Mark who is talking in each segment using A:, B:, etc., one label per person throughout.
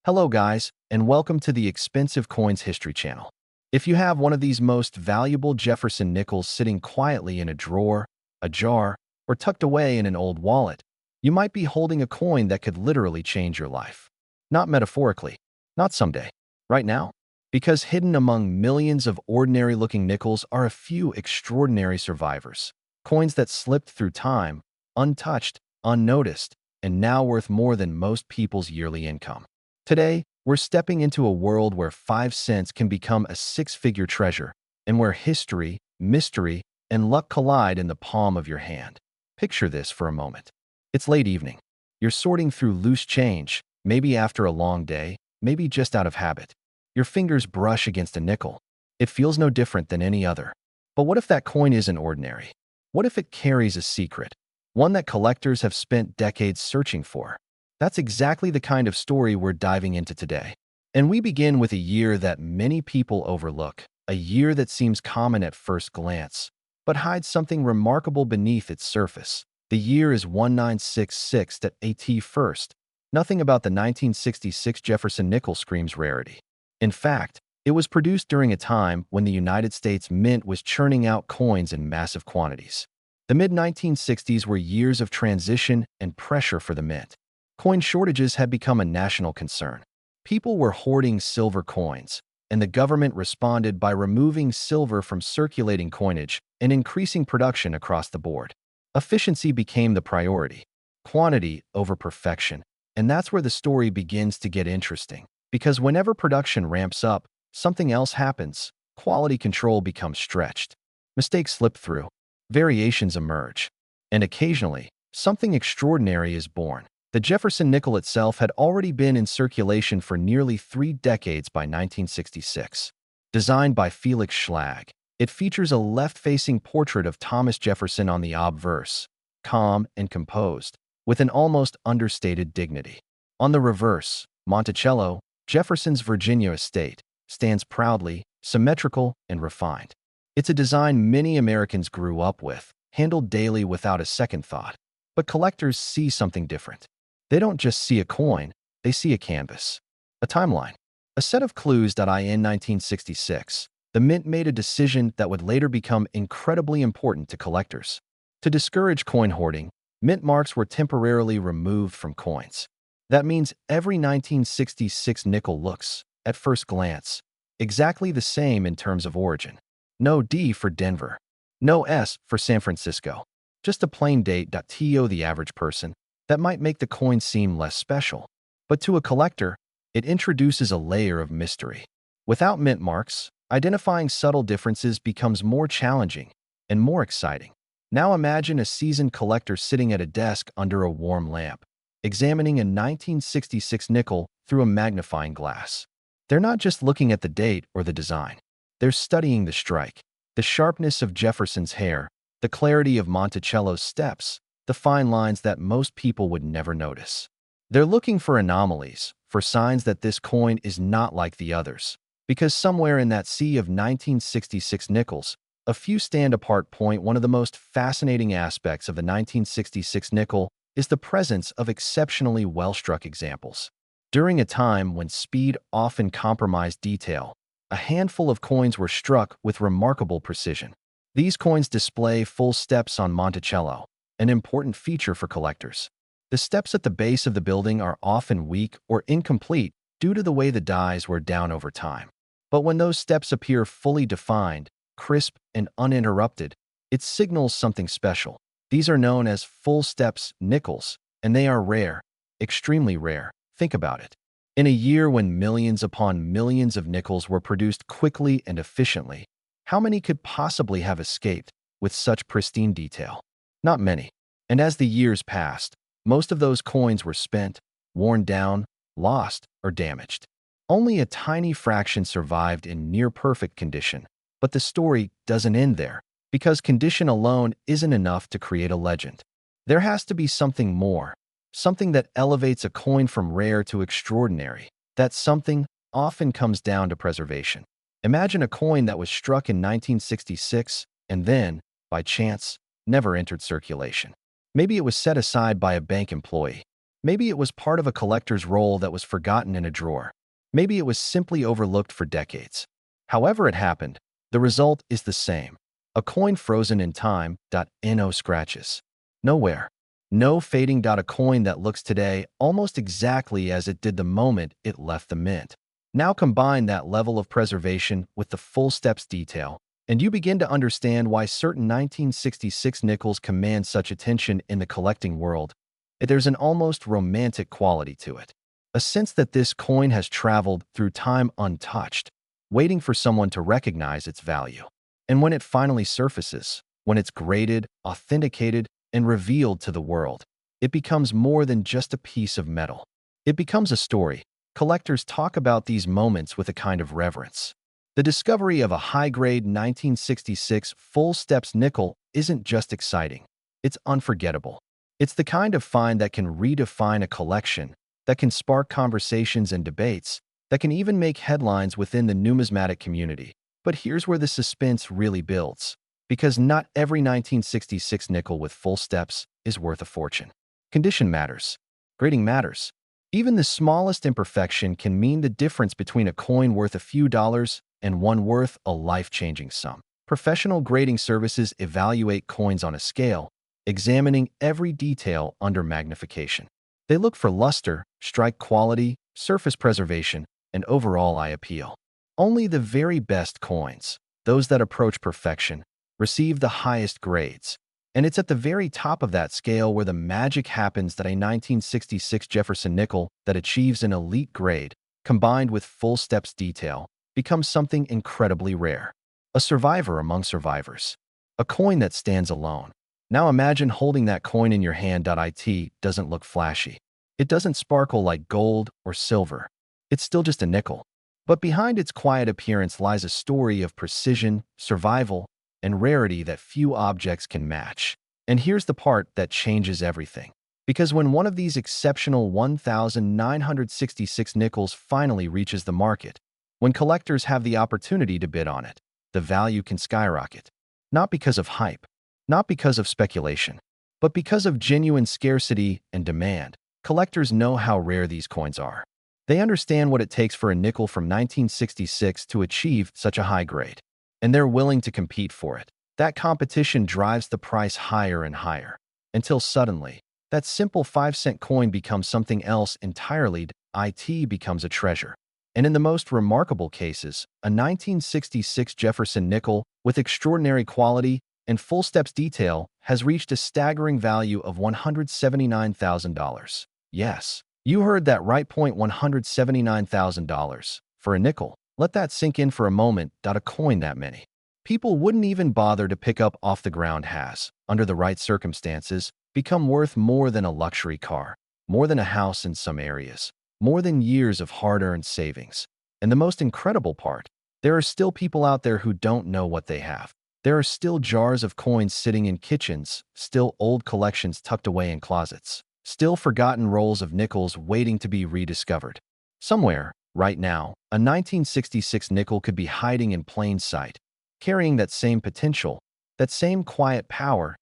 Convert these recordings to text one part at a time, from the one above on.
A: Hello guys, and welcome to the Expensive Coins History channel. If you have one of these most valuable Jefferson nickels sitting quietly in a drawer, a jar, or tucked away in an old wallet, you might be holding a coin that could literally change your life. Not metaphorically, not someday, right now. Because hidden among millions of ordinary-looking nickels are a few extraordinary survivors. Coins that slipped through time, untouched, unnoticed, and now worth more than most people's yearly income. Today, we're stepping into a world where 5 cents can become a six-figure treasure, and where history, mystery, and luck collide in the palm of your hand. Picture this for a moment. It's late evening. You're sorting through loose change, maybe after a long day, maybe just out of habit. Your fingers brush against a nickel. It feels no different than any other. But what if that coin isn't ordinary? What if it carries a secret? One that collectors have spent decades searching for. That's exactly the kind of story we're diving into today. And we begin with a year that many people overlook, a year that seems common at first glance, but hides something remarkable beneath its surface. The year is 1966 at first. Nothing about the 1966 Jefferson nickel screams rarity. In fact, it was produced during a time when the United States Mint was churning out coins in massive quantities. The mid-1960s were years of transition and pressure for the mint. Coin shortages had become a national concern. People were hoarding silver coins, and the government responded by removing silver from circulating coinage and increasing production across the board. Efficiency became the priority, quantity over perfection, and that's where the story begins to get interesting. Because whenever production ramps up, something else happens. Quality control becomes stretched. Mistakes slip through. Variations emerge. And occasionally, something extraordinary is born. The Jefferson nickel itself had already been in circulation for nearly 3 decades by 1966. Designed by Felix Schlag, it features a left-facing portrait of Thomas Jefferson on the obverse, calm and composed, with an almost understated dignity. On the reverse, Monticello, Jefferson's Virginia estate, stands proudly, symmetrical, and refined. It's a design many Americans grew up with, handled daily without a second thought. But collectors see something different. They don't just see a coin, they see a canvas, a timeline, a set of clues. In 1966, the Mint made a decision that would later become incredibly important to collectors. To discourage coin hoarding, mint marks were temporarily removed from coins. That means every 1966 nickel looks, at first glance, exactly the same in terms of origin. No D for Denver, no S for San Francisco, just a plain date. To the average person, that might make the coin seem less special. But to a collector, it introduces a layer of mystery. Without mint marks, identifying subtle differences becomes more challenging and more exciting. Now imagine a seasoned collector sitting at a desk under a warm lamp, examining a 1966 nickel through a magnifying glass. They're not just looking at the date or the design. They're studying the strike, the sharpness of Jefferson's hair, the clarity of Monticello's steps, the fine lines that most people would never notice. They're looking for anomalies, for signs that this coin is not like the others. Because somewhere in that sea of 1966 nickels, a few stand apart. One of the most fascinating aspects of the 1966 nickel is the presence of exceptionally well-struck examples. During a time when speed often compromised detail, a handful of coins were struck with remarkable precision. These coins display full steps on Monticello, an important feature for collectors. The steps at the base of the building are often weak or incomplete due to the way the dies wear down over time. But when those steps appear fully defined, crisp, and uninterrupted, it signals something special. These are known as full steps nickels, and they are rare, extremely rare. Think about it. In a year when millions upon millions of nickels were produced quickly and efficiently, how many could possibly have escaped with such pristine detail? Not many. And as the years passed, most of those coins were spent, worn down, lost, or damaged. Only a tiny fraction survived in near-perfect condition. But the story doesn't end there, because condition alone isn't enough to create a legend. There has to be something more, something that elevates a coin from rare to extraordinary. That something often comes down to preservation. Imagine a coin that was struck in 1966 and then, by chance, never entered circulation. Maybe it was set aside by a bank employee. Maybe it was part of a collector's roll that was forgotten in a drawer. Maybe it was simply overlooked for decades. However it happened, the result is the same. A coin frozen in time. No scratches. Nowhere. No fading. A coin that looks today almost exactly as it did the moment it left the mint. Now combine that level of preservation with the full steps detail, and you begin to understand why certain 1966 nickels command such attention in the collecting world. There's an almost romantic quality to it. A sense that this coin has traveled through time untouched, waiting for someone to recognize its value. And when it finally surfaces, when it's graded, authenticated, and revealed to the world, it becomes more than just a piece of metal. It becomes a story. Collectors talk about these moments with a kind of reverence. The discovery of a high-grade 1966 full steps nickel isn't just exciting. It's unforgettable. It's the kind of find that can redefine a collection, that can spark conversations and debates, that can even make headlines within the numismatic community. But here's where the suspense really builds, because not every 1966 nickel with full steps is worth a fortune. Condition matters. Grading matters. Even the smallest imperfection can mean the difference between a coin worth a few dollars and one worth a life-changing sum. Professional grading services evaluate coins on a scale, examining every detail under magnification. They look for luster, strike quality, surface preservation, and overall eye appeal. Only the very best coins, those that approach perfection, receive the highest grades. And it's at the very top of that scale where the magic happens, that a 1966 Jefferson nickel that achieves an elite grade, combined with full steps detail, becomes something incredibly rare. A survivor among survivors. A coin that stands alone. Now imagine holding that coin in your hand. It doesn't look flashy. It doesn't sparkle like gold or silver. It's still just a nickel. But behind its quiet appearance lies a story of precision, survival, and rarity that few objects can match. And here's the part that changes everything. Because when one of these exceptional 1,966 nickels finally reaches the market, when collectors have the opportunity to bid on it, the value can skyrocket. Not because of hype, not because of speculation, but because of genuine scarcity and demand. Collectors know how rare these coins are. They understand what it takes for a nickel from 1966 to achieve such a high grade, and they're willing to compete for it. That competition drives the price higher and higher, until suddenly, that simple 5-cent coin becomes something else entirely. It becomes a treasure. And in the most remarkable cases, a 1966 Jefferson nickel with extraordinary quality and full steps detail has reached a staggering value of $179,000. Yes, you heard that right. $179,000 for a nickel. Let that sink in for a moment. A coin that many people wouldn't even bother to pick up off the ground has, under the right circumstances, become worth more than a luxury car, more than a house in some areas, more than years of hard-earned savings. And the most incredible part, there are still people out there who don't know what they have. There are still jars of coins sitting in kitchens, still old collections tucked away in closets, still forgotten rolls of nickels waiting to be rediscovered. Somewhere, right now, a 1966 nickel could be hiding in plain sight, carrying that same potential, that same quiet power.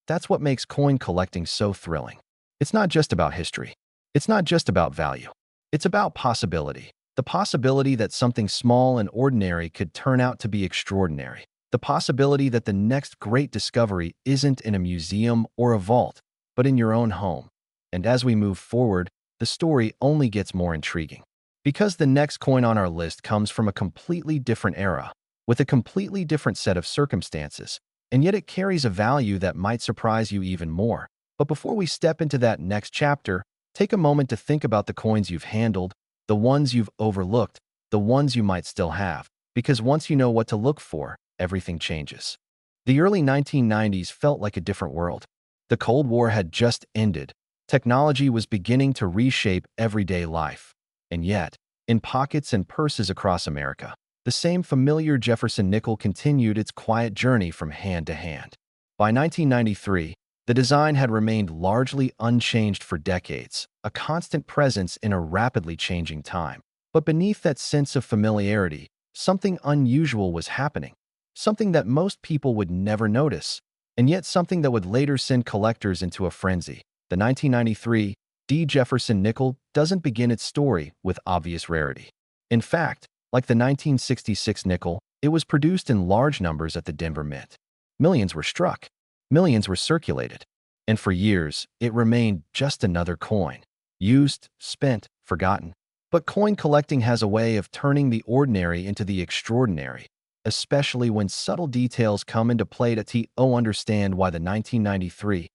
A: That's what makes coin collecting so thrilling. It's not just about history. It's not just about value. It's about possibility. The possibility that something small and ordinary could turn out to be extraordinary. The possibility that the next great discovery isn't in a museum or a vault, but in your own home. And as we move forward, the story only gets more intriguing. Because the next coin on our list comes from a completely different era, with a completely different set of circumstances, and yet it carries a value that might surprise you even more. But before we step into that next chapter, take a moment to think about the coins you've handled, the ones you've overlooked, the ones you might still have, because once you know what to look for, everything changes. The early 1990s felt like a different world. The Cold War had just ended. Technology was beginning to reshape everyday life. And yet, in pockets and purses across America, the same familiar Jefferson nickel continued its quiet journey from hand to hand. By 1993, the design had remained largely unchanged for decades, a constant presence in a rapidly changing time. But beneath that sense of familiarity, something unusual was happening. Something that most people would never notice, and yet something that would later send collectors into a frenzy. The 1993 D. Jefferson nickel doesn't begin its story with obvious rarity. In fact, like the 1966 nickel, it was produced in large numbers at the Denver Mint. Millions were struck, millions were circulated, and for years, it remained just another coin. Used, spent, forgotten. But coin collecting has a way of turning the ordinary into the extraordinary, especially when subtle details come into play to understand why the 1993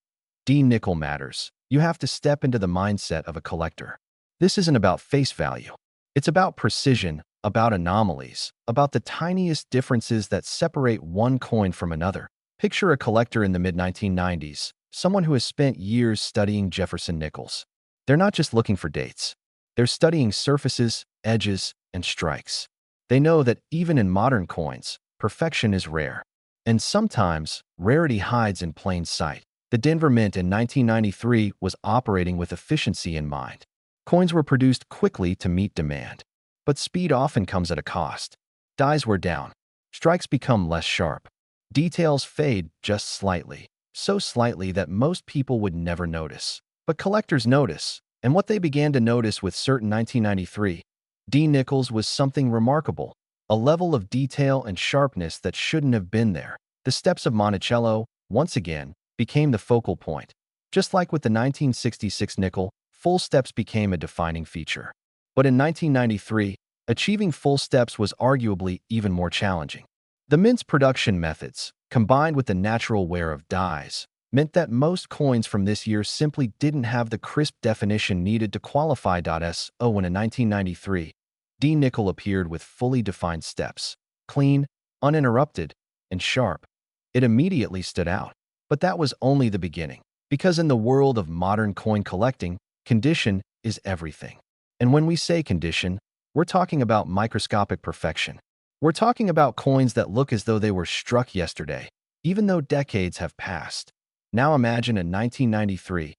A: D nickel matters. You have to step into the mindset of a collector. This isn't about face value. It's about precision, about anomalies, about the tiniest differences that separate one coin from another. Picture a collector in the mid-1990s, someone who has spent years studying Jefferson nickels. They're not just looking for dates. They're studying surfaces, edges, and strikes. They know that even in modern coins, perfection is rare. And sometimes, rarity hides in plain sight. The Denver Mint in 1993 was operating with efficiency in mind. Coins were produced quickly to meet demand. But speed often comes at a cost. Dies were down. Strikes become less sharp. Details fade just slightly, so slightly that most people would never notice. But collectors notice, and what they began to notice with certain 1993 D nickels was something remarkable, a level of detail and sharpness that shouldn't have been there. The steps of Monticello, once again, became the focal point. Just like with the 1966 nickel, full steps became a defining feature. But in 1993, achieving full steps was arguably even more challenging. The mint's production methods, combined with the natural wear of dies, meant that most coins from this year simply didn't have the crisp definition needed to qualify. So when in 1993, D nickel appeared with fully defined steps, clean, uninterrupted, and sharp, it immediately stood out. But that was only the beginning, because in the world of modern coin collecting, condition is everything. And when we say condition, we're talking about microscopic perfection. We're talking about coins that look as though they were struck yesterday, even though decades have passed. Now imagine a 1993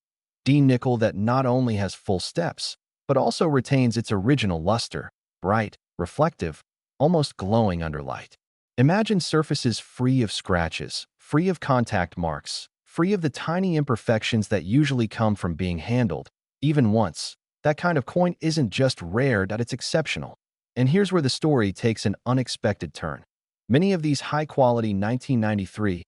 A: D nickel that not only has full steps, but also retains its original luster, bright, reflective, almost glowing under light. Imagine surfaces free of scratches, free of contact marks, free of the tiny imperfections that usually come from being handled, even once. That kind of coin isn't just rare, it's exceptional. And here's where the story takes an unexpected turn. Many of these high-quality 1993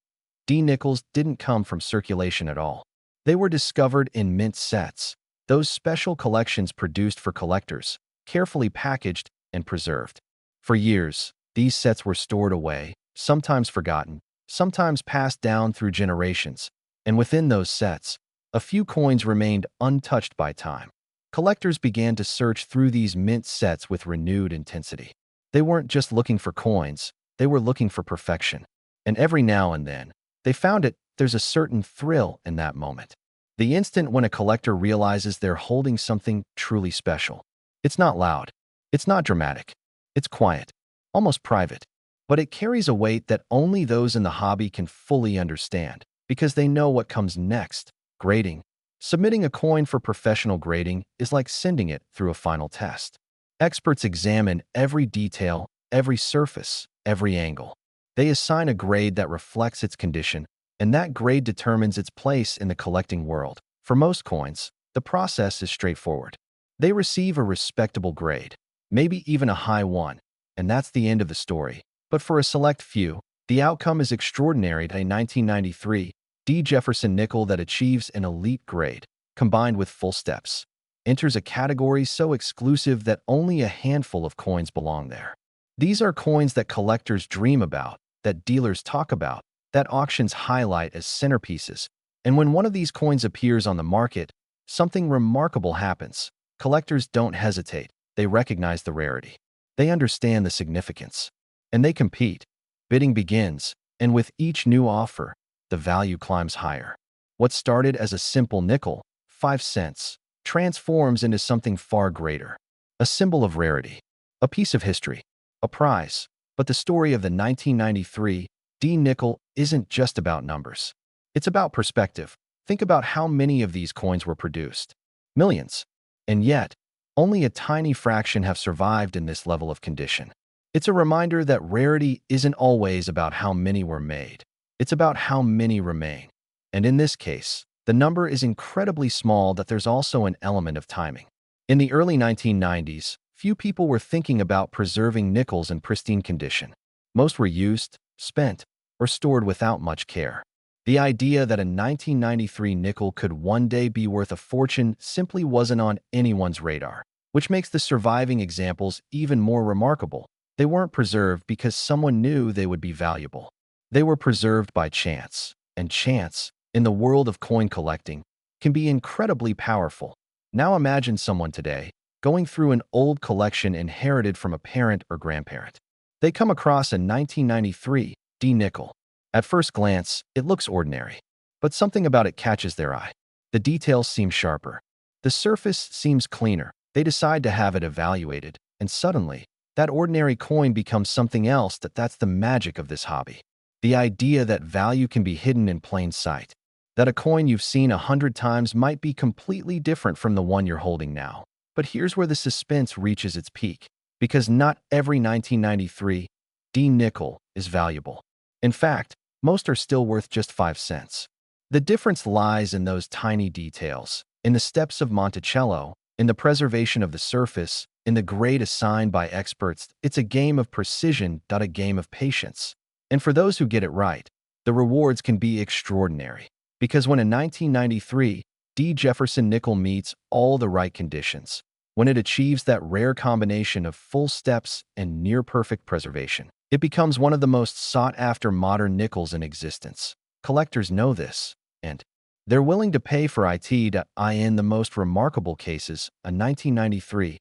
A: D nickels didn't come from circulation at all. They were discovered in mint sets, those special collections produced for collectors, carefully packaged and preserved. For years, these sets were stored away, sometimes forgotten, sometimes passed down through generations, and within those sets, a few coins remained untouched by time. Collectors began to search through these mint sets with renewed intensity. They weren't just looking for coins, they were looking for perfection. And every now and then, they found it. There's a certain thrill in that moment. The instant when a collector realizes they're holding something truly special. It's not loud. It's not dramatic. It's quiet, almost private. But it carries a weight that only those in the hobby can fully understand, because they know what comes next. Grading. Submitting a coin for professional grading is like sending it through a final test. Experts examine every detail, every surface, every angle. They assign a grade that reflects its condition, and that grade determines its place in the collecting world. For most coins, the process is straightforward. They receive a respectable grade, maybe even a high one, and that's the end of the story. But for a select few, the outcome is extraordinary. A 1993 D. Jefferson nickel that achieves an elite grade, combined with full steps, enters a category so exclusive that only a handful of coins belong there. These are coins that collectors dream about, that dealers talk about, that auctions highlight as centerpieces. And when one of these coins appears on the market, something remarkable happens. Collectors don't hesitate. They recognize the rarity. They understand the significance. And they compete. Bidding begins, and with each new offer, the value climbs higher. What started as a simple nickel, 5 cents, transforms into something far greater. A symbol of rarity, a piece of history, a prize. But the story of the 1993 D nickel isn't just about numbers. It's about perspective. Think about how many of these coins were produced. Millions. And yet, only a tiny fraction have survived in this level of condition. It's a reminder that rarity isn't always about how many were made. It's about how many remain. And in this case, the The number is incredibly small that there's also an element of timing. In the early 1990s, few people were thinking about preserving nickels in pristine condition. Most were used, spent, or stored without much care. The idea that a 1993 nickel could one day be worth a fortune simply wasn't on anyone's radar, which makes the surviving examples even more remarkable. They weren't preserved because someone knew they would be valuable. They were preserved by chance, and chance, in the world of coin collecting, can be incredibly powerful. Now imagine someone today going through an old collection inherited from a parent or grandparent. They come across a 1993 D nickel. At first glance, it looks ordinary, but something about it catches their eye. The details seem sharper. The surface seems cleaner. They decide to have it evaluated, and suddenly, that ordinary coin becomes something else. That's the magic of this hobby. The idea that value can be hidden in plain sight. That a coin you've seen 100 times might be completely different from the one you're holding now. But here's where the suspense reaches its peak, because not every 1993 D nickel is valuable. In fact, most are still worth just 5 cents. The difference lies in those tiny details, in the steps of Monticello, in the preservation of the surface, in the grade assigned by experts. It's a game of precision, not a game of patience. And for those who get it right, the rewards can be extraordinary. Because when a 1993 D Jefferson nickel meets all the right conditions, when it achieves that rare combination of full steps and near-perfect preservation, it becomes one of the most sought-after modern nickels in existence. Collectors know this, and they're willing to pay for it. In the most remarkable cases, a 1993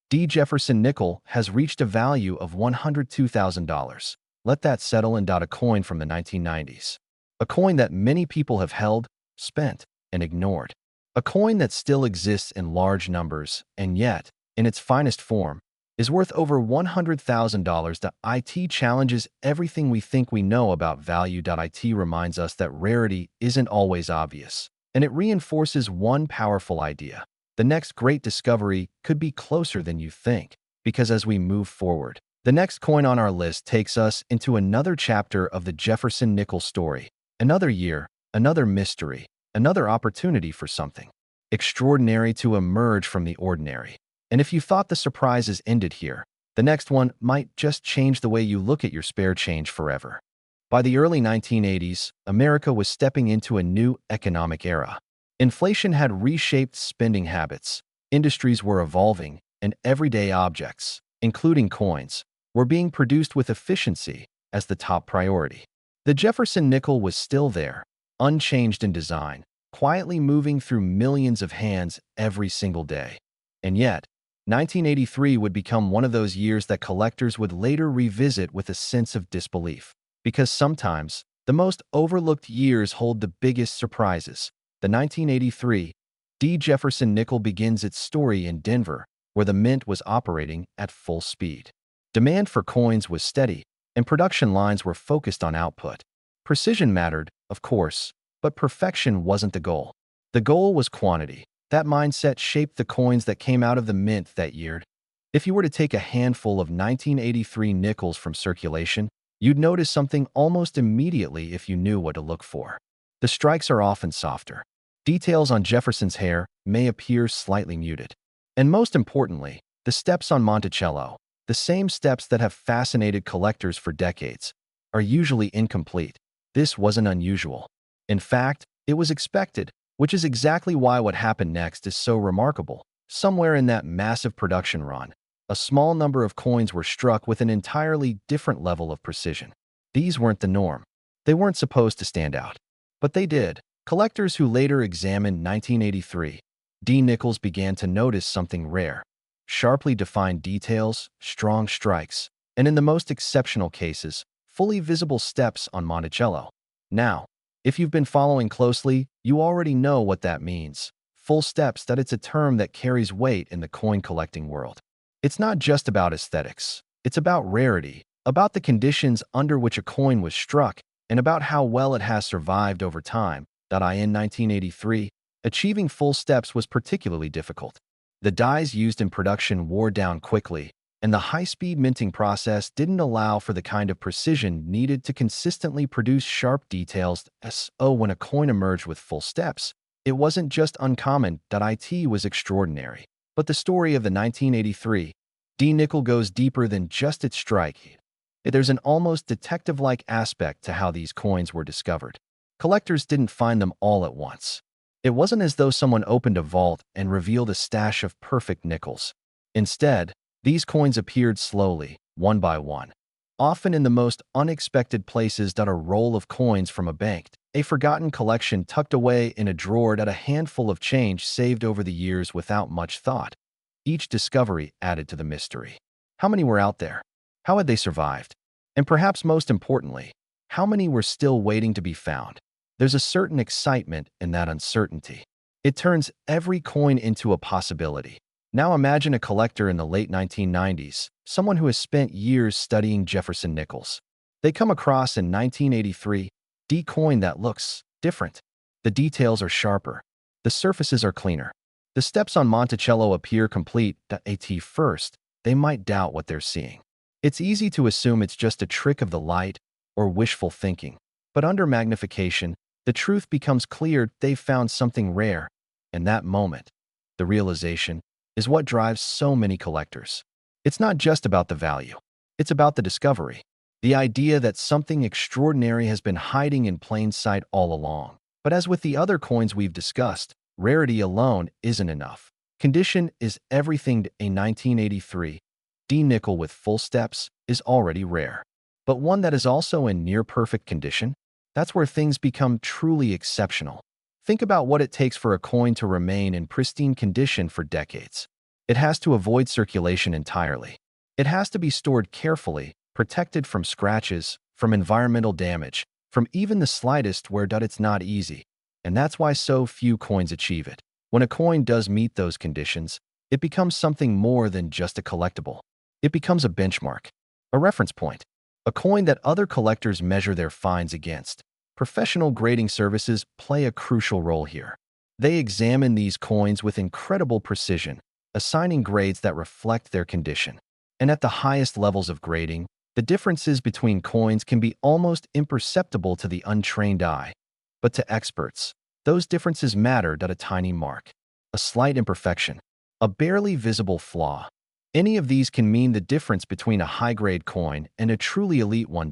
A: D Jefferson nickel has reached a value of $102,000. Let that settle in. A coin from the 1990s. A coin that many people have held, spent, and ignored. A coin that still exists in large numbers, and yet, in its finest form, is worth over $100,000. It challenges everything we think we know about value. It reminds us that rarity isn't always obvious, and it reinforces one powerful idea. The next great discovery could be closer than you think, because as we move forward, the next coin on our list takes us into another chapter of the Jefferson nickel story. Another year, another mystery, another opportunity for something extraordinary to emerge from the ordinary. And if you thought the surprises ended here, the next one might just change the way you look at your spare change forever. By the early 1980s, America was stepping into a new economic era. Inflation had reshaped spending habits, industries were evolving, and everyday objects, including coins, were being produced with efficiency as the top priority. The Jefferson nickel was still there, unchanged in design, quietly moving through millions of hands every single day. And yet, 1983 would become one of those years that collectors would later revisit with a sense of disbelief. Because sometimes, the most overlooked years hold the biggest surprises. The 1983 D. Jefferson nickel begins its story in Denver, where the mint was operating at full speed. Demand for coins was steady, and production lines were focused on output. Precision mattered, of course, but perfection wasn't the goal. The goal was quantity. That mindset shaped the coins that came out of the mint that year. If you were to take a handful of 1983 nickels from circulation, you'd notice something almost immediately if you knew what to look for. The strikes are often softer. Details on Jefferson's hair may appear slightly muted. And most importantly, the steps on Monticello, the same steps that have fascinated collectors for decades, are usually incomplete. This wasn't unusual. In fact, it was expected, which is exactly why what happened next is so remarkable. Somewhere in that massive production run, a small number of coins were struck with an entirely different level of precision. These weren't the norm. They weren't supposed to stand out. But they did. Collectors who later examined 1983 D nickels began to notice something rare. Sharply defined details, strong strikes, and in the most exceptional cases, fully visible steps on Monticello. Now, if you've been following closely, you already know what that means. Full steps. It's a term that carries weight in the coin collecting world. It's not just about aesthetics. It's about rarity, about the conditions under which a coin was struck, and about how well it has survived over time. In 1983, achieving full steps was particularly difficult. The dyes used in production wore down quickly, and the high-speed minting process didn't allow for the kind of precision needed to consistently produce sharp details. When a coin emerged with full steps, It wasn't just uncommon that it was extraordinary, but the story of the 1983 D nickel goes deeper than just its strike. There's an almost detective-like aspect to how these coins were discovered. Collectors didn't find them all at once. It wasn't as though someone opened a vault and revealed a stash of perfect nickels. Instead, these coins appeared slowly, one by one, often in the most unexpected places. A roll of coins from a bank, a forgotten collection tucked away in a drawer, a handful of change saved over the years without much thought. Each discovery added to the mystery. How many were out there? How had they survived? And perhaps most importantly, how many were still waiting to be found? There's a certain excitement in that uncertainty. It turns every coin into a possibility. Now imagine a collector in the late 1990s, someone who has spent years studying Jefferson nickels. They come across in 1983 D coin that looks different. The details are sharper. The surfaces are cleaner. The steps on Monticello appear complete. At first, they might doubt what they're seeing. It's easy to assume it's just a trick of the light or wishful thinking. But under magnification, the truth becomes clear. They've found something rare. In that moment, the realization is what drives so many collectors. It's not just about the value. It's about the discovery. The idea that something extraordinary has been hiding in plain sight all along. But as with the other coins we've discussed, rarity alone isn't enough. Condition is everything. A 1983 D nickel with full steps is already rare. But one that is also in near-perfect condition? That's where things become truly exceptional. Think about what it takes for a coin to remain in pristine condition for decades. It has to avoid circulation entirely. It has to be stored carefully, protected from scratches, from environmental damage, from even the slightest wear. It's not easy. And that's why so few coins achieve it. When a coin does meet those conditions, it becomes something more than just a collectible. It becomes a benchmark, a reference point, a coin that other collectors measure their finds against. Professional grading services play a crucial role here. They examine these coins with incredible precision, assigning grades that reflect their condition. And at the highest levels of grading, the differences between coins can be almost imperceptible to the untrained eye. But to experts, those differences matter. A tiny mark, a slight imperfection, a barely visible flaw. Any of these can mean the difference between a high-grade coin and a truly elite one.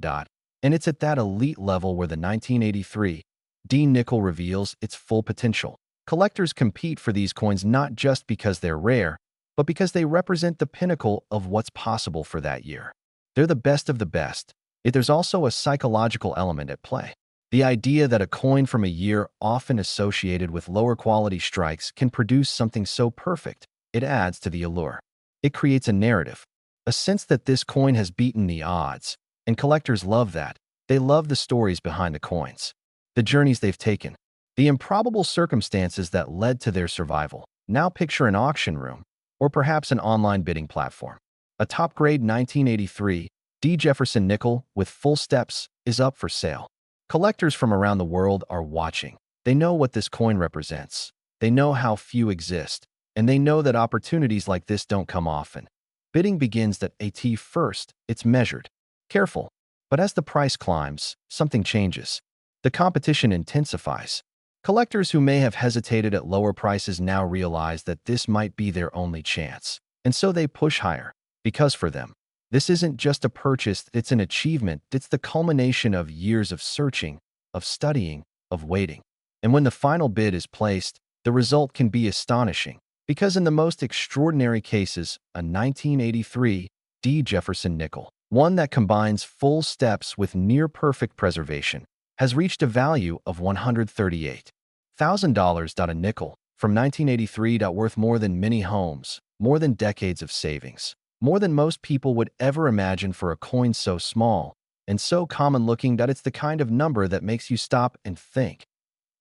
A: And it's at that elite level where the 1983 D nickel reveals its full potential. Collectors compete for these coins not just because they're rare, but because they represent the pinnacle of what's possible for that year. They're the best of the best. Yet there's also a psychological element at play. The idea that a coin from a year often associated with lower quality strikes can produce something so perfect, it adds to the allure. It creates a narrative, a sense that this coin has beaten the odds. And collectors love that. They love the stories behind the coins, the journeys they've taken, the improbable circumstances that led to their survival. Now picture an auction room, or perhaps an online bidding platform. A top-grade 1983 D Jefferson nickel with full steps is up for sale. Collectors from around the world are watching. They know what this coin represents. They know how few exist, and they know that opportunities like this don't come often. Bidding begins at first. It's measured, careful, but as the price climbs, something changes. The competition intensifies. Collectors who may have hesitated at lower prices now realize that this might be their only chance. And so they push higher. Because for them, this isn't just a purchase, it's an achievement. It's the culmination of years of searching, of studying, of waiting. And when the final bid is placed, the result can be astonishing. Because in the most extraordinary cases, a 1983 D Jefferson nickel, one that combines full steps with near-perfect preservation, has reached a value of $138,000. A nickel from 1983 worth more than many homes, more than decades of savings, more than most people would ever imagine for a coin so small and so common-looking that it's the kind of number that makes you stop and think.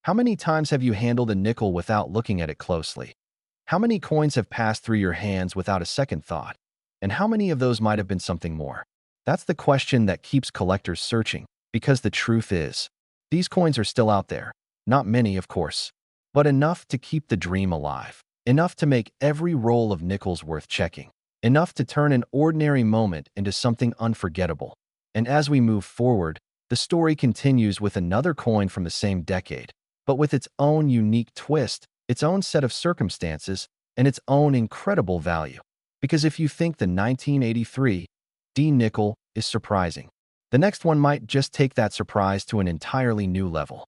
A: How many times have you handled a nickel without looking at it closely? How many coins have passed through your hands without a second thought? And how many of those might have been something more? That's the question that keeps collectors searching, because the truth is, these coins are still out there. Not many, of course, but enough to keep the dream alive, enough to make every roll of nickels worth checking, enough to turn an ordinary moment into something unforgettable. And as we move forward, the story continues with another coin from the same decade, but with its own unique twist, its own set of circumstances, and its own incredible value. Because if you think the 1983 D nickel is surprising, the next one might just take that surprise to an entirely new level.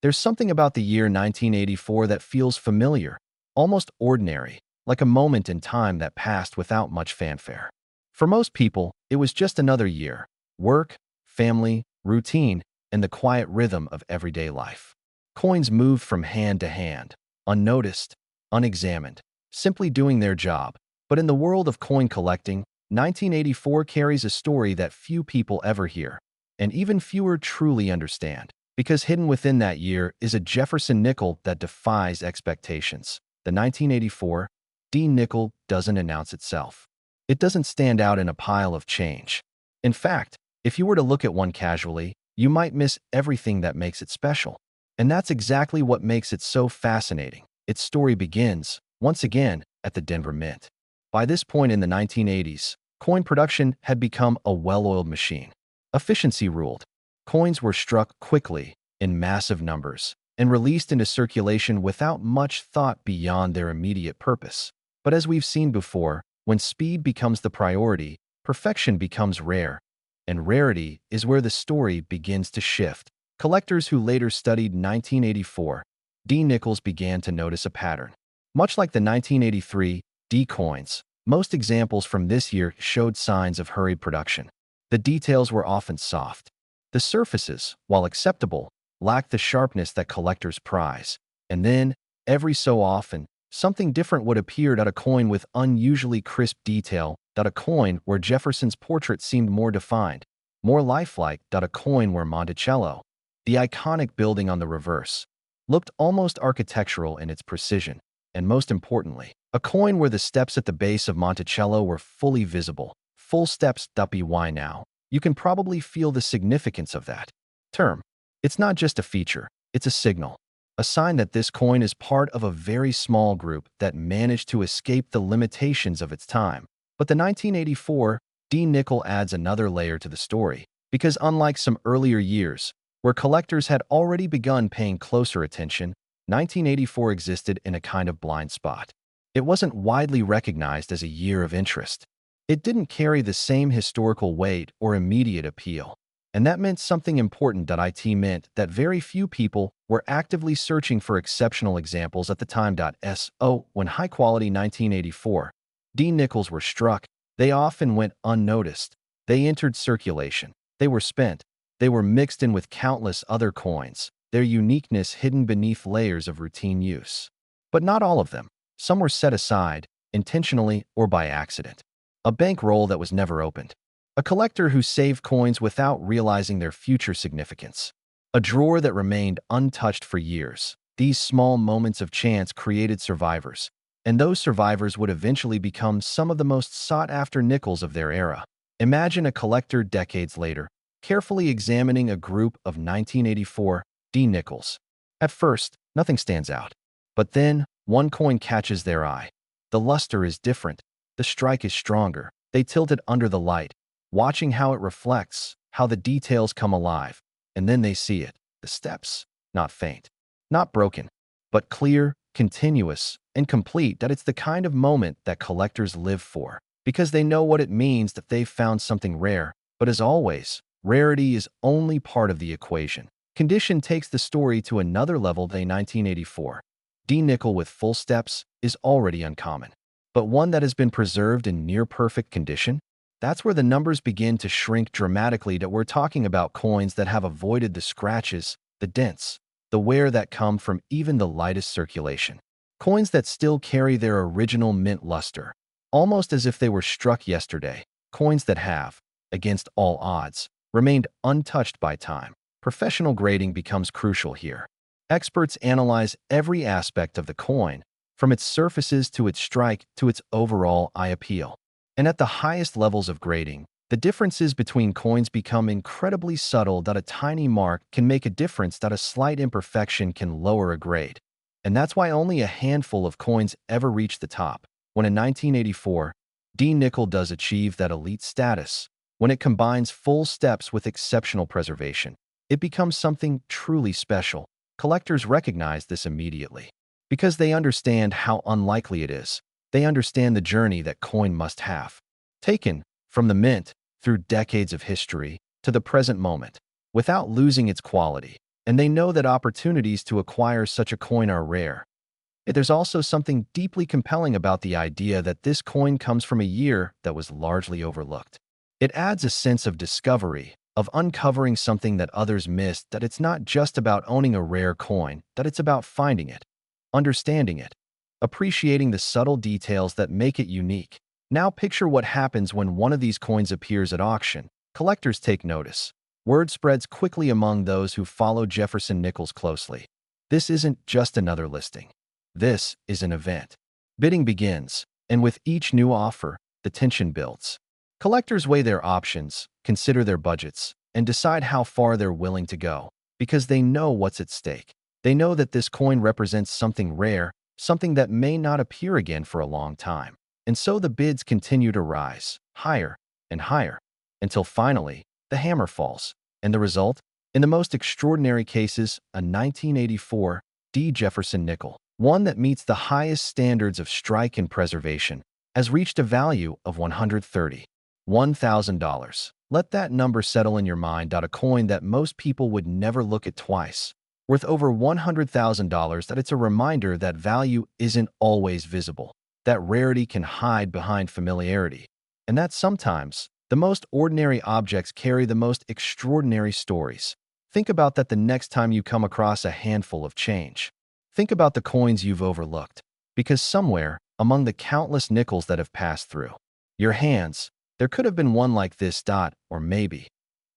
A: There's something about the year 1984 that feels familiar, almost ordinary, like a moment in time that passed without much fanfare. For most people, it was just another year: work, family, routine, and the quiet rhythm of everyday life. Coins moved from hand to hand, unnoticed, unexamined, simply doing their job. But in the world of coin collecting, 1984 carries a story that few people ever hear, and even fewer truly understand. Because hidden within that year is a Jefferson nickel that defies expectations. The 1984 D nickel doesn't announce itself. It doesn't stand out in a pile of change. In fact, if you were to look at one casually, you might miss everything that makes it special. And that's exactly what makes it so fascinating. Its story begins, once again, at the Denver Mint. By this point in the 1980s, coin production had become a well-oiled machine. Efficiency ruled. Coins were struck quickly, in massive numbers, and released into circulation without much thought beyond their immediate purpose. But as we've seen before, when speed becomes the priority, perfection becomes rare, and rarity is where the story begins to shift. Collectors who later studied 1984 D nickels began to notice a pattern. Much like the 1983 D coins, most examples from this year showed signs of hurried production. The details were often soft. The surfaces, while acceptable, lacked the sharpness that collectors prize. And then, every so often, something different would appear: a coin with unusually crisp detail, a coin where Jefferson's portrait seemed more defined, more lifelike, a coin where Monticello, the iconic building on the reverse, looked almost architectural in its precision. And most importantly, a coin where the steps at the base of Monticello were fully visible. Full steps. Why now? You can probably feel the significance of that term. It's not just a feature, it's a signal. A sign that this coin is part of a very small group that managed to escape the limitations of its time. But the 1984 D nickel adds another layer to the story, because unlike some earlier years, where collectors had already begun paying closer attention, 1984 existed in a kind of blind spot. It wasn't widely recognized as a year of interest. It didn't carry the same historical weight or immediate appeal. And that meant something important. It meant that very few people were actively searching for exceptional examples at the time. So, when high-quality 1984 D nickels were struck, they often went unnoticed. They entered circulation. They were spent. They were mixed in with countless other coins, their uniqueness hidden beneath layers of routine use. But not all of them. Some were set aside, intentionally or by accident. A bankroll that was never opened. A collector who saved coins without realizing their future significance. A drawer that remained untouched for years. These small moments of chance created survivors, and those survivors would eventually become some of the most sought-after nickels of their era. Imagine a collector decades later, carefully examining a group of 1984 D nickels. At first, nothing stands out. But then, one coin catches their eye. The luster is different. The strike is stronger. They tilt it under the light, watching how it reflects, how the details come alive. And then they see it. The steps, not faint, not broken, but clear, continuous, and complete. It's the kind of moment that collectors live for, because they know what it means that they've found something rare. But as always, rarity is only part of the equation. Condition takes the story to another level. The 1984 D nickel with full steps is already uncommon. But one that has been preserved in near-perfect condition? That's where the numbers begin to shrink dramatically. We're talking about coins that have avoided the scratches, the dents, the wear that come from even the lightest circulation. Coins that still carry their original mint luster, almost as if they were struck yesterday. Coins that have, against all odds, remained untouched by time. Professional grading becomes crucial here. Experts analyze every aspect of the coin, from its surfaces to its strike to its overall eye appeal. And at the highest levels of grading, the differences between coins become incredibly subtle. A tiny mark can make a difference. A slight imperfection can lower a grade. And that's why only a handful of coins ever reach the top. When a 1984 D nickel does achieve that elite status, when it combines full steps with exceptional preservation, it becomes something truly special. Collectors recognize this immediately. Because they understand how unlikely it is. They understand the journey that coin must have. Taken from the mint through decades of history to the present moment, without losing its quality. And they know that opportunities to acquire such a coin are rare. There's also something deeply compelling about the idea that this coin comes from a year that was largely overlooked. It adds a sense of discovery, of uncovering something that others missed, that it's not just about owning a rare coin, that it's about finding it, understanding it, appreciating the subtle details that make it unique. Now picture what happens when one of these coins appears at auction. Collectors take notice. Word spreads quickly among those who follow Jefferson Nichols closely. This isn't just another listing. This is an event. Bidding begins, and with each new offer, the tension builds. Collectors weigh their options, consider their budgets, and decide how far they're willing to go, because they know what's at stake. They know that this coin represents something rare, something that may not appear again for a long time. And so the bids continue to rise, higher and higher, until finally, the hammer falls. And the result? In the most extraordinary cases, a 1984 D. Jefferson nickel, one that meets the highest standards of strike and preservation, has reached a value of $131,000. Let that number settle in your mind. A coin that most people would never look at twice, worth over $100,000. That it's a reminder that value isn't always visible, that rarity can hide behind familiarity, and that sometimes the most ordinary objects carry the most extraordinary stories. Think about that the next time you come across a handful of change. Think about the coins you've overlooked, because somewhere among the countless nickels that have passed through your hands, there could have been one like this. Or maybe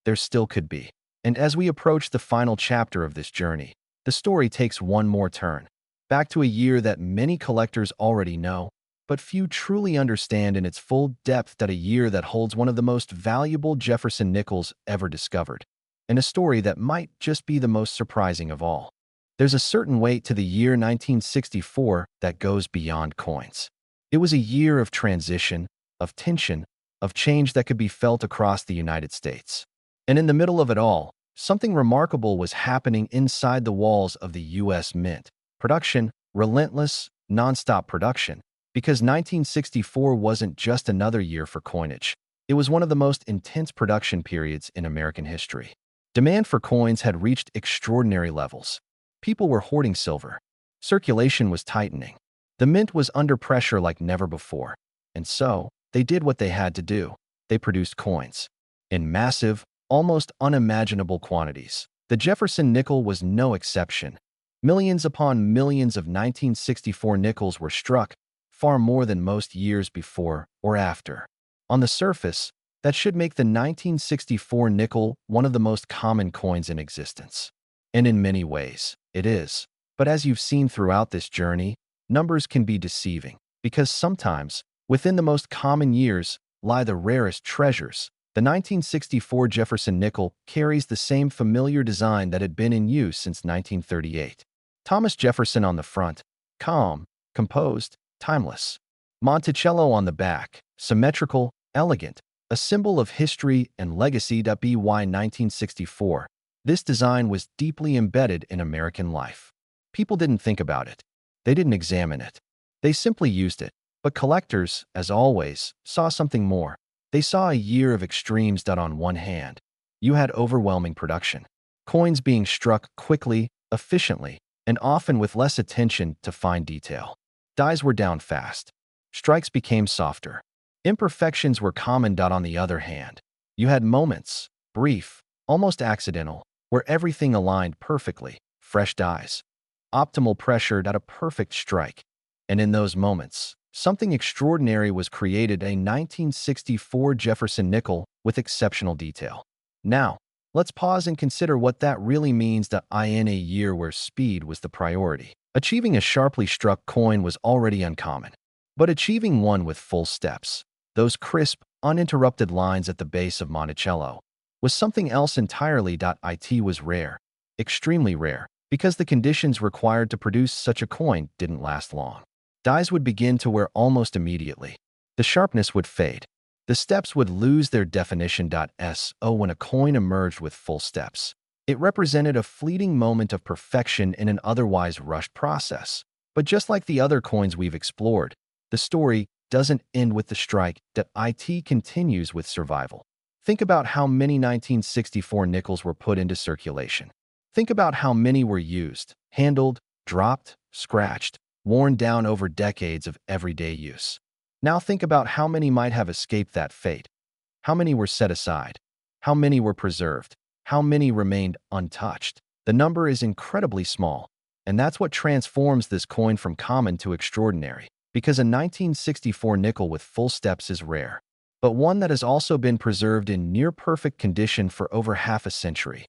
A: there still could be. And as we approach the final chapter of this journey, the story takes one more turn, back to a year that many collectors already know, but few truly understand in its full depth. That a year that holds one of the most valuable Jefferson nickels ever discovered, and a story that might just be the most surprising of all. There's a certain weight to the year 1964 that goes beyond coins. It was a year of transition, of tension, of change that could be felt across the United States. And in the middle of it all, something remarkable was happening inside the walls of the U.S. Mint. Production, relentless, nonstop production. Because 1964 wasn't just another year for coinage. It was one of the most intense production periods in American history. Demand for coins had reached extraordinary levels. People were hoarding silver. Circulation was tightening. The mint was under pressure like never before. And so, they did what they had to do. They produced coins. In massive, almost unimaginable quantities. The Jefferson nickel was no exception. Millions upon millions of 1964 nickels were struck, far more than most years before or after. On the surface, that should make the 1964 nickel one of the most common coins in existence. And in many ways, it is. But as you've seen throughout this journey, numbers can be deceiving, because sometimes, within the most common years, lie the rarest treasures. The 1964 Jefferson nickel carries the same familiar design that had been in use since 1938. Thomas Jefferson on the front, calm, composed, timeless. Monticello on the back, symmetrical, elegant, a symbol of history and legacy. By 1964, this design was deeply embedded in American life. People didn't think about it. They didn't examine it. They simply used it. But collectors, as always, saw something more. They saw a year of extremes. On one hand, you had overwhelming production, coins being struck quickly, efficiently, and often with less attention to fine detail. Dies were down fast. Strikes became softer. Imperfections were common. On the other hand, you had moments, brief, almost accidental, where everything aligned perfectly, fresh dies, optimal pressure. A perfect strike. And in those moments, something extraordinary was created, a 1964 Jefferson nickel with exceptional detail. Now, let's pause and consider what that really means. In a year where speed was the priority, achieving a sharply struck coin was already uncommon. But achieving one with full steps, those crisp, uninterrupted lines at the base of Monticello, was something else entirely. It was rare, extremely rare, because the conditions required to produce such a coin didn't last long. Dies would begin to wear almost immediately. The sharpness would fade. The steps would lose their definition. When a coin emerged with full steps, It represented a fleeting moment of perfection in an otherwise rushed process. But just like the other coins we've explored, the story doesn't end with the strike, that it continues with survival. Think about how many 1964 nickels were put into circulation. Think about how many were used, handled, dropped, scratched, worn down over decades of everyday use. Now think about how many might have escaped that fate. How many were set aside? How many were preserved? How many remained untouched? The number is incredibly small, and that's what transforms this coin from common to extraordinary, because a 1964 nickel with full steps is rare, but one that has also been preserved in near-perfect condition for over half a century.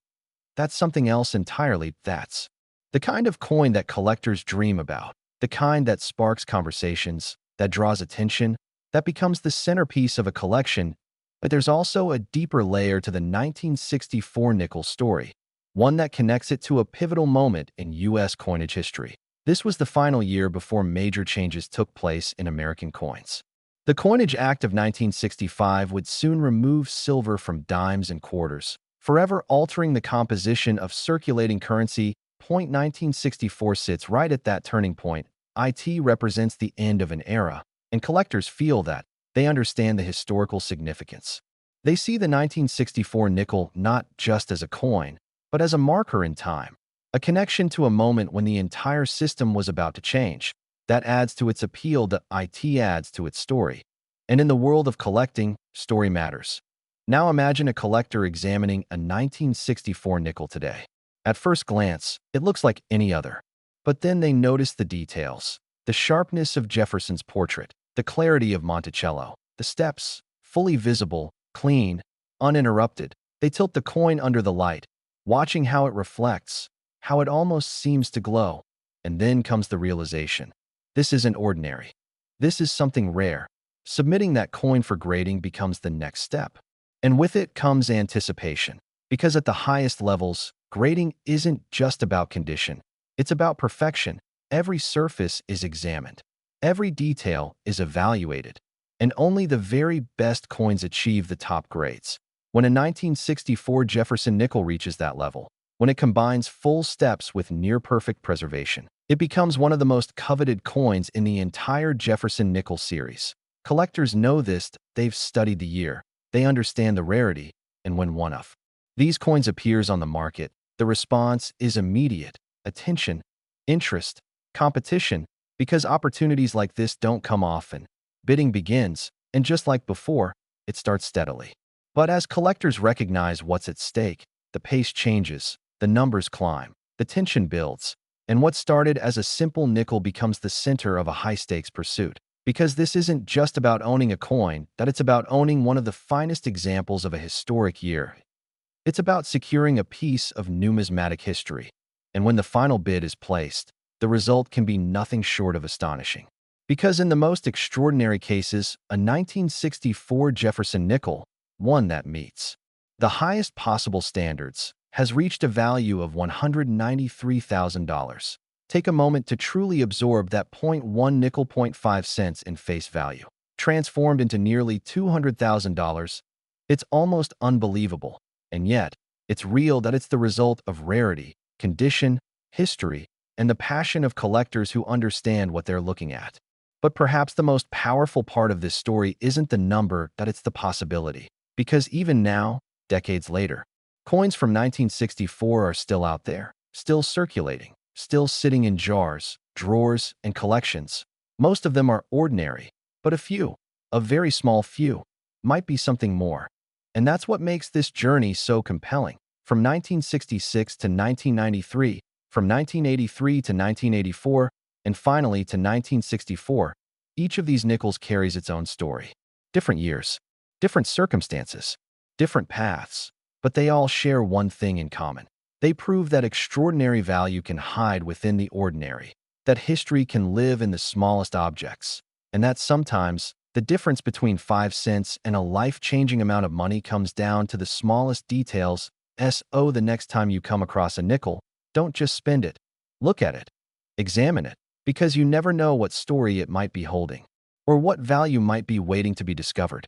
A: That's something else entirely. That's the kind of coin that collectors dream about, the kind that sparks conversations, that draws attention, that becomes the centerpiece of a collection. But there's also a deeper layer to the 1964 nickel story, one that connects it to a pivotal moment in U.S. coinage history. This was the final year before major changes took place in American coins. The Coinage Act of 1965 would soon remove silver from dimes and quarters, forever altering the composition of circulating currency. 1964 sits right at that turning point. It represents the end of an era, and collectors feel that. They understand the historical significance. They see the 1964 nickel not just as a coin, but as a marker in time, a connection to a moment when the entire system was about to change. That adds to its appeal. The it adds to its story. And in the world of collecting, story matters. Now imagine a collector examining a 1964 nickel today. At first glance, it looks like any other. But then they notice the details, the sharpness of Jefferson's portrait, the clarity of Monticello, the steps, fully visible, clean, uninterrupted. They tilt the coin under the light, watching how it reflects, how it almost seems to glow. And then comes the realization. This isn't ordinary. This is something rare. Submitting that coin for grading becomes the next step. And with it comes anticipation. Because at the highest levels, grading isn't just about condition. It's about perfection. Every surface is examined. Every detail is evaluated, and only the very best coins achieve the top grades. When a 1964 Jefferson nickel reaches that level, when it combines full steps with near-perfect preservation, it becomes one of the most coveted coins in the entire Jefferson nickel series. Collectors know this. They've studied the year. They understand the rarity, and when one of these coins appears on the market, the response is immediate: attention, interest, competition. Because opportunities like this don't come often, bidding begins, and just like before, it starts steadily. But as collectors recognize what's at stake, the pace changes, the numbers climb, the tension builds, and what started as a simple nickel becomes the center of a high-stakes pursuit. Because this isn't just about owning a coin, that it's about owning one of the finest examples of a historic year. It's about securing a piece of numismatic history. And when the final bid is placed, the result can be nothing short of astonishing. Because in the most extraordinary cases, a 1964 Jefferson nickel, one that meets the highest possible standards, has reached a value of $193,000. Take a moment to truly absorb that 0.1 nickel 0.5 cents in face value, transformed into nearly $200,000. It's almost unbelievable, and yet, it's real. That it's the result of rarity, condition, history, and the passion of collectors who understand what they're looking at. But perhaps the most powerful part of this story isn't the number, that it's the possibility. Because even now, decades later, coins from 1964 are still out there, still circulating, still sitting in jars, drawers, and collections. Most of them are ordinary, but a very small few, might be something more. And that's what makes this journey so compelling. From 1966 to 1993, from 1983 to 1984, and finally to 1964, each of these nickels carries its own story. Different years, different circumstances, different paths, but they all share one thing in common. They prove that extraordinary value can hide within the ordinary, that history can live in the smallest objects, and that sometimes the difference between 5 cents and a life-changing amount of money comes down to the smallest details. The next time you come across a nickel, don't just spend it. Look at it. Examine it, because you never know what story it might be holding, or what value might be waiting to be discovered.